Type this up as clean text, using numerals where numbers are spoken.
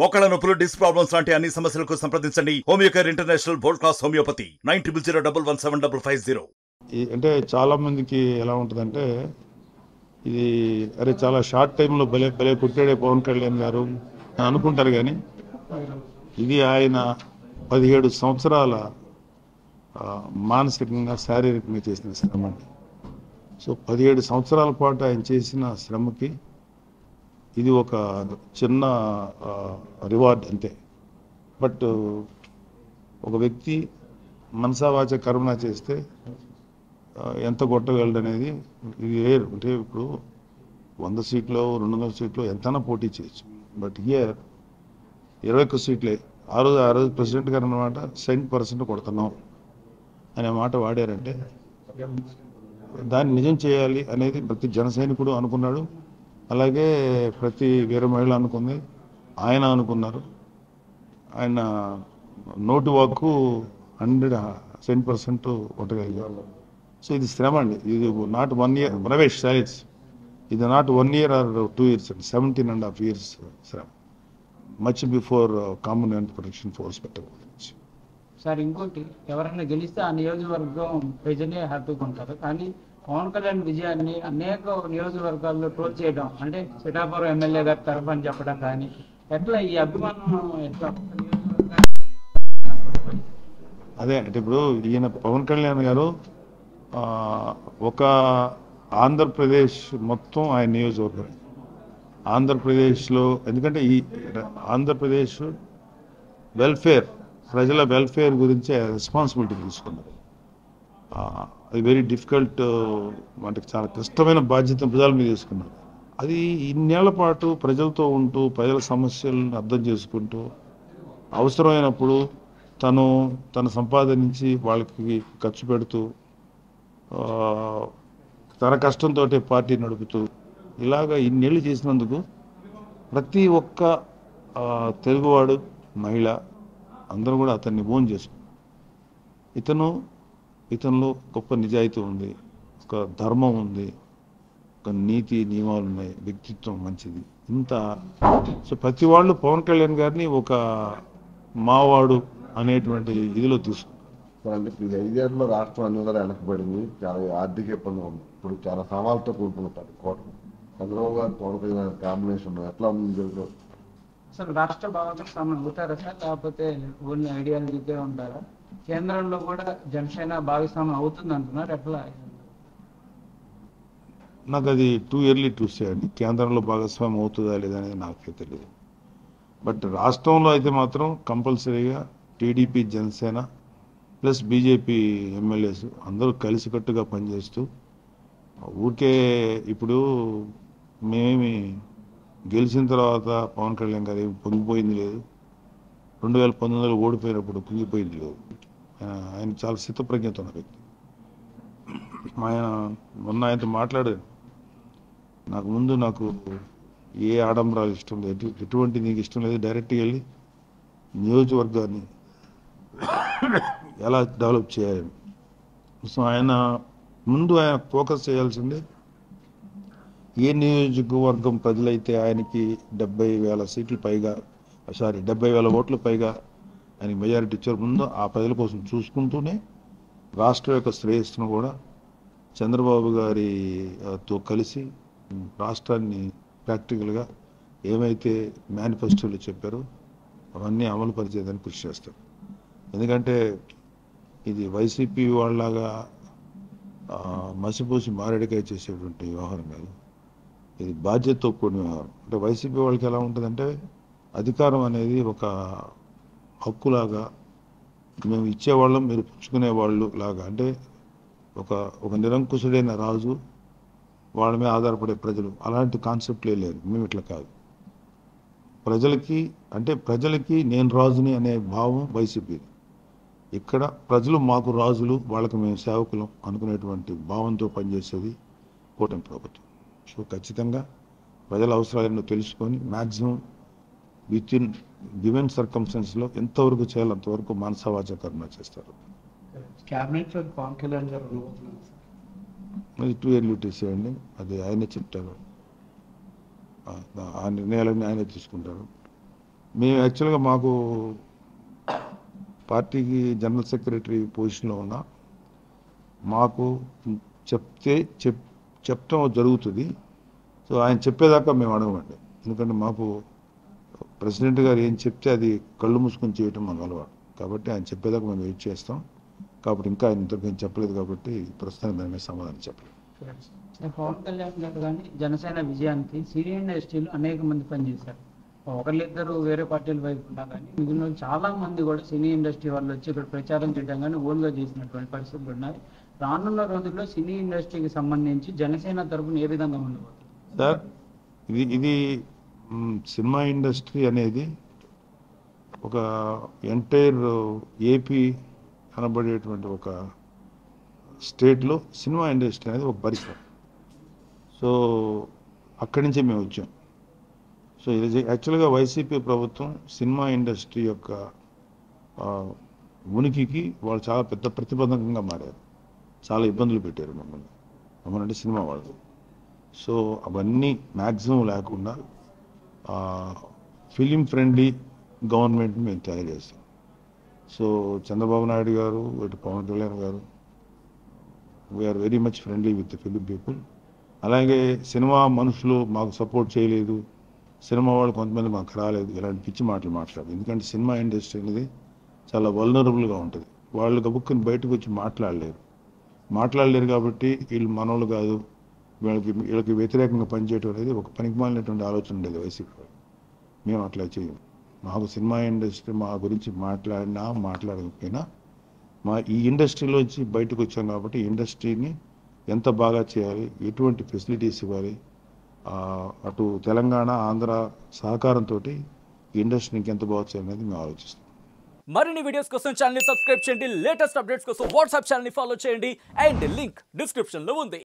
మోకాళ్ళ నొప్పులు, disc problems లాంటి అన్ని సమస్యలకు సంప్రదించండి homeo care international world class homeopathy 9001175550. అంటే చాలా మందికి ఎలా ఉంటుందంటే ఇది అరే చాలా షార్ట్ టైంలో భలే భలే కొట్టాడే పవన్ కళ్యాణ్ గారు అని అనుకుంటారు. కానీ ఇది ఆయన 17 సంవత్సరాల మానసికంగా శారీరకంగా చేసిన శ్రమ అండి. సో 17 సంవత్సరాల పాటు ఆయన చేసిన శ్రమకి ఇది ఒక చిన్న రివార్డ్ అంతే. బట్ ఒక వ్యక్తి మనసావాచ కర్మణ చేస్తే ఎంత కొట్టగలడు అనేది ఇది వేరు. అంటే ఇప్పుడు 100 సీట్లో 200 సీట్లో ఎంతైనా పోటీ చేయొచ్చు. బట్ హియర్ 21 సీట్లే. ఆ రోజు ప్రెసిడెంట్ గారు అన్నమాట 100% కొడుతున్నాం అనే మాట వాడారంటే దాన్ని నిజం చేయాలి అనేది ప్రతి జన సైనికుడు అనుకున్నాడు. అలాగే ప్రతి వీర మహిళ అనుకుంది, ఆయన అనుకున్నారు. ఆయన నోటి వాక్కు 100% కొట్టగలిగారు. సో ఇది శ్రమ అండి. ఇది నాట్ 1 ఇయర్ ప్రవేశ్ సైలెన్స్. ఇది నాట్ 1 ఇయర్ ఆర్ 2 ఇయర్స్ అండి, 17.5 years శ్రమ. Much before common man protection force పెట్టకూడదు సార్. ఇంకోటి, ఎవరైనా గెలిస్తే ఆ నియోజకవర్గం ప్రజలే హ్యాపీగా ఉంటారు. కానీ పవన్ కళ్యాణ్ విజయాన్ని అనేక నియోజకవర్గాల్లో ట్రోల్ చేయడం, అంటే పిఠాపురం ఎమ్మెల్యే గారి తరఫుని చెప్పడం కానీ, ఎట్లా ఈ అభిమానం ఎట్లా? అదే అంటే ఇప్పుడు ఈయన పవన్ కళ్యాణ్ గారు ఒక ఆంధ్రప్రదేశ్ మొత్తం ఆయన నియోజకవర్గం. ఆంధ్రప్రదేశ్లో ఎందుకంటే ఈ ఆంధ్రప్రదేశ్ వెల్ఫేర్, ప్రజల వెల్ఫేర్ గురించే రెస్పాన్సిబిలిటీ తీసుకున్నారు. అది వెరీ డిఫికల్ట్, అంటే చాలా కష్టమైన బాధ్యత భుజాల మీద తీసుకున్నారు. అది ఇన్నేళ్ల పాటు ప్రజలతో ఉంటూ ప్రజల సమస్యలను అర్థం చేసుకుంటూ అవసరమైనప్పుడు తన సంపాదించి వాళ్ళకి ఖర్చు పెడుతూ తన కష్టంతో పార్టీ నడుపుతూ ఇలాగా ఇన్నేళ్ళు చేసినందుకు ప్రతి ఒక్క తెలుగువాడు, మహిళ అందరూ కూడా అతన్ని ఓన్ చేసుకున్నారు. ఇతనిలో గొప్ప నిజాయితీ ఉంది, ఒక ధర్మం ఉంది, ఒక నీతి నియమాలు ఉన్నాయి, వ్యక్తిత్వం మంచిది. సో ప్రతి వాళ్ళు పవన్ కళ్యాణ్ గారిని ఒక మావాడు అనేటువంటి ఇదిలో తీసుకున్నారు. అంటే ఈ 5 ఏళ్లలో రాష్ట్రం అన్ని కూడా వెనకబడింది, చాలా ఆర్థిక ఇబ్బంది ఉంది. ఇప్పుడు చాలా సవాళ్ళతో కూడుకుంటారు కోటం. చంద్రబాబు గారు పవన్ కళ్యాణ్ కాంబినేషన్ ఎట్లా ఉంది? అసలు రాష్ట్ర భాగస్వామ్యం అవుతారా సార్, లేకపోతే ఓన్లీ ఐడియాలజీకే ఉంటారా? కేంద్రంలో కూడా జనసేన భాగస్వామ్యం అవుతుంది అంటున్నారు, ఎట్లా? నాకు అది టూ ఇయర్లీ టు సే అండి. కేంద్రంలో భాగస్వామ్యం అవుతుందా లేదా అనేది నాకే తెలియదు. బట్ రాష్ట్రంలో అయితే మాత్రం కంపల్సరీగా TDP, Janasena plus BJP MLAs అందరూ కలిసికట్టుగా పనిచేస్తూ, ఊరికే ఇప్పుడు మేమేమి గెలిచిన తర్వాత పవన్ కళ్యాణ్ గారు ఏమి పొంగిపోయింది లేదు, 2019లో ఓడిపోయినప్పుడు పొంగిపోయింది లేదు. ఆయన చాలా స్థితప్రజ్ఞత ఉన్న వ్యక్తి. ఆయనతో మాట్లాడారు, నాకు ఏ ఆడంబరాలు ఇష్టం లేదు, ఎటువంటి నీకు ఇష్టం లేదు, డైరెక్ట్గా వెళ్ళి నియోజకవర్గాన్ని ఎలా డెవలప్ చేయాలి. సో ఆయన ఫోకస్ చేయాల్సిందే ఏ నియోజకవర్గం ప్రజలైతే ఆయనకి 70,000 సీట్లు పైగా 70,000 ఓట్లు పైగా ఆయనకి మెజారిటీ ఇచ్చారు, ముందు ఆ ప్రజల కోసం చూసుకుంటూనే రాష్ట్రం యొక్క శ్రేయస్సును కూడా చంద్రబాబు గారితో కలిసి రాష్ట్రాన్ని ప్రాక్టికల్గా ఏమైతే మేనిఫెస్టోలో చెప్పారో అవన్నీ అమలు పరిచేదానికి కృషి చేస్తారు. ఎందుకంటే ఇది వైసీపీ వాళ్ళలాగా మసిపూసి మారేడుకాయ చేసేటువంటి వ్యవహారం కాదు, ఇది బాధ్యతతో కూడిన వ్యవహారం. అంటే వైసీపీ వాళ్ళకి ఎలా ఉంటుందంటే అధికారం అనేది ఒక హక్కులాగా, మేము ఇచ్చేవాళ్ళం మీరు పుచ్చుకునేవాళ్ళు లాగా. అంటే ఒక నిరంకుశుడైన రాజు, వాళ్ళ మీద ఆధారపడే ప్రజలు, అలాంటి కాన్సెప్ట్లే లేదు. మేము ఇట్లా కాదు. ప్రజలకి నేను రాజుని అనే భావం వైసీపీ. ఇక్కడ ప్రజలు మాకు రాజులు, వాళ్ళకి మేము సేవకులం అనుకునేటువంటి భావంతో పనిచేసేది కూటమి ప్రభుత్వం. సో ఖచ్చితంగా ప్రజల అవసరాలను తెలుసుకొని మ్యాక్సిమం విత్ ఇన్ గివెన్ సర్కమ్స్టెన్స్లో ఎంతవరకు చేయాలో అంతవరకు మనసావాచ కర్మ చేస్తారు. క్యాబినెట్ పవన్ కళ్యాణ్ గారు అది 2 ఇయర్లీ టు సే అండి. అది ఆయనే చెప్తారు, ఆ నిర్ణయాలన్నీ ఆయనే తీసుకుంటారు. మేము యాక్చువల్గా మాకు పార్టీకి జనరల్ సెక్రటరీ పొజిషన్లో ఉన్నా మాకు చెప్పడం జరుగుతుంది. సో ఆయన చెప్పేదాకా మేము అడగమండి. ఎందుకంటే మాకు ప్రెసిడెంట్ గారు ఏం చెప్తే అది కళ్ళు మూసుకొని చేయటం మాకు అలవాటు. కాబట్టి ఆయన చెప్పేదాకా మేము వెయిట్ చేస్తాం. కాబట్టి ఇంకా ఆయన ఇంతకు ఏం చెప్పలేదు కాబట్టి ప్రస్తుతానికి దాని మీద సమాధానం చెప్పలేదు. పవన్ కళ్యాణ్ గారు కానీ జనసేన విజయానికి సినీ ఇండస్ట్రీలో అనేక మంది పనిచేశారు. ఒకరిద్దరు వేరే పార్టీల వైపు ఉన్నా కానీ మిగిలిన చాలా మంది కూడా సినీ ఇండస్ట్రీ వాళ్ళు వచ్చి ఇక్కడ ప్రచారం చేయడం కానీ ఓన్గా చేసినటువంటి పరిస్థితులు ఉన్నాయి. రానున్న రోజుల్లో సినీ ఇండస్ట్రీకి సంబంధించి జనసేన తరపున ఏ విధంగా ఉండబోతుంది సార్? ఇది సినిమా ఇండస్ట్రీ అనేది ఒక ఎంటైర్ ఏపీ అనబడేటువంటి ఒక స్టేట్లో సినిమా ఇండస్ట్రీ అనేది ఒక పరిశ్రమ. సో అక్కడి నుంచే మేము వచ్చాం. సో ఇది యాక్చువల్గా వైసీపీ ప్రభుత్వం సినిమా ఇండస్ట్రీ యొక్క ఉనికికి వాళ్ళు చాలా పెద్ద ప్రతిబంధకంగా మారారు. చాలా ఇబ్బందులు పెట్టారు మమ్మల్ని అంటే సినిమా వాళ్ళు. సో అవన్నీ మ్యాక్సిమం లేకుండా ఫిలిం ఫ్రెండ్లీ గవర్నమెంట్ మేము తయారు చేస్తాం. సో చంద్రబాబు నాయుడు గారు, ఇటు Pavan Kalyan garu, we are very much friendly with film people. అలాగే సినిమా మనుషులు మాకు సపోర్ట్ చేయలేదు, సినిమా వాళ్ళు కొంతమంది మాకు రాలేదు, ఇలాంటి పిచ్చి మాటలు మాట్లాడు. ఎందుకంటే సినిమా ఇండస్ట్రీ అనేది చాలా వల్నరబుల్గా ఉంటుంది. వాళ్ళు గబుక్కుని బయటకు వచ్చి మాట్లాడలేరు కాబట్టి వీళ్ళు మనోళ్ళు కాదు, వీళ్ళకి వ్యతిరేకంగా పనిచేయడం అనేది ఒక పనికిమాలినటువంటి ఆలోచన ఉండేది వైసీపీ. మేము అట్లా చేయం. మాకు సినిమా ఇండస్ట్రీ మా గురించి మాట్లాడకపోయినా ఈ ఇండస్ట్రీలోంచి బయటకు వచ్చాం కాబట్టి ఇండస్ట్రీని ఎంత బాగా చేయాలి, ఎటువంటి ఫెసిలిటీస్ ఇవ్వాలి, అటు తెలంగాణ ఆంధ్ర సహకారంతో ఇండస్ట్రీకి ఎంత బాగా చేయాలి అనేది మేము ఆలోచిస్తాం. మరిన్ని వీడియోస్ కోసం ఛానల్ ని సబ్స్క్రైబ్ చేయండి. లేటెస్ట్ అప్డేట్స్ కోసం వాట్సాప్ ఛానల్ ని ఫాలో చేయండి. అండ్ లింక్ డిస్క్రిప్షన్ లో ఉంది.